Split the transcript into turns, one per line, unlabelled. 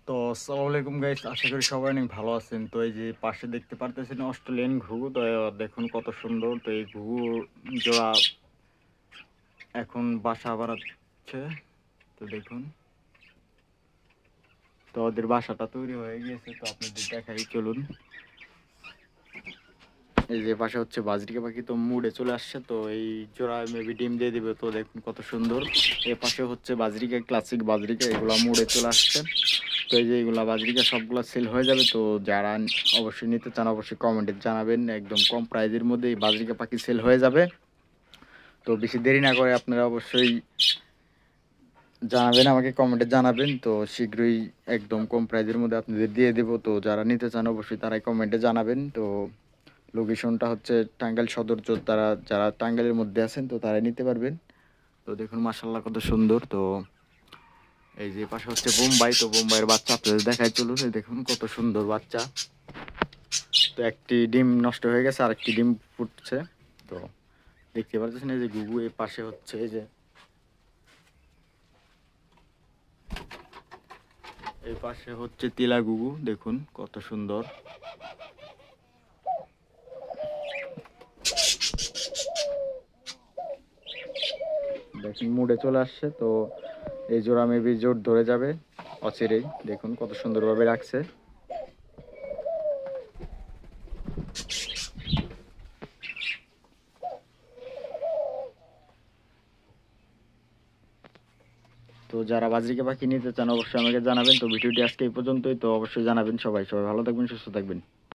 তো আসসালামু আলাইকুম গাইস, আশা করি সবাই অনেক ভালো আছেন। তো এই যে পাশে দেখতে পারতেছেন অস্ট্রেলিয়ান ঘুঘু। তো দেখুন কত সুন্দর। তো এই ঘুঘু জোড়া এখন বাসা বানাচ্ছে। তো দেখুন, তো ওদের বাসাটা তৈরি হয়ে গিয়েছে। তো আপনাদের দেখাই, চলুন। এই যে পাশে হচ্ছে বাজরিকা পাখি, তো মুড়ে চলে আসছে। তো এই জোড়া মেবি ডিম দিয়ে দিবে। তো দেখুন কত সুন্দর। এ পাশে হচ্ছে বাজরিকা, ক্লাসিক বাজরিকা, এগুলা মুড়ে চলে আসছে। তো এই যে এইগুলা বাজরিকা সবগুলা সেল হয়ে যাবে। তো যারা অবশ্যই নিতে চান অবশ্যই কমেন্টে জানাবেন। একদম কম প্রাইজের মধ্যে এই বাজরিকা পাখি সেল হয়ে যাবে। তো বেশি দেরি না করে আপনারা অবশ্যই জানাবেন, আমাকে কমেন্টে জানাবেন। তো শীঘ্রই একদম কম প্রাইজের মধ্যে আপনাদের দিয়ে দেবো। তো যারা নিতে চান অবশ্যই তারাই কমেন্টে জানাবেন। তো লোকেশনটা হচ্ছে টাঙ্গাইল সদর। তারা যারা টাঙ্গাইলের মধ্যে আছেন তো তারাই নিতে পারবেন। তো দেখুন মাশাআল্লাহ কত সুন্দর। তো এই যে পাশে হচ্ছে বোম্বাই। তো বোম্বাইয়ের বাচ্চা আপনাদের দেখায়, চলুন। এই দেখুন কত সুন্দর বাচ্চা। তো একটি ডিম নষ্ট হয়ে গেছে, আর একটি ডিম ফুটছে। তো দেখতে পাচ্ছেন এই যে গুগু, এই পাশে হচ্ছে এই পাশে হচ্ছে তিলা গুগু। দেখুন কত সুন্দর। দেখুন মুড়ে চলে আসছে। তো এই জোড়া মেবি জোর ধরে যাবে অচিরেই। দেখুন কত সুন্দরভাবে রাখছে। তো যারা বাজরিকা পাখি নিতে চান অবশ্যই আমাকে জানাবেন। তো ভিডিওটি আজকে এই পর্যন্তই। তো অবশ্যই জানাবেন। সবাই সবাই ভালো থাকবেন, সুস্থ থাকবেন।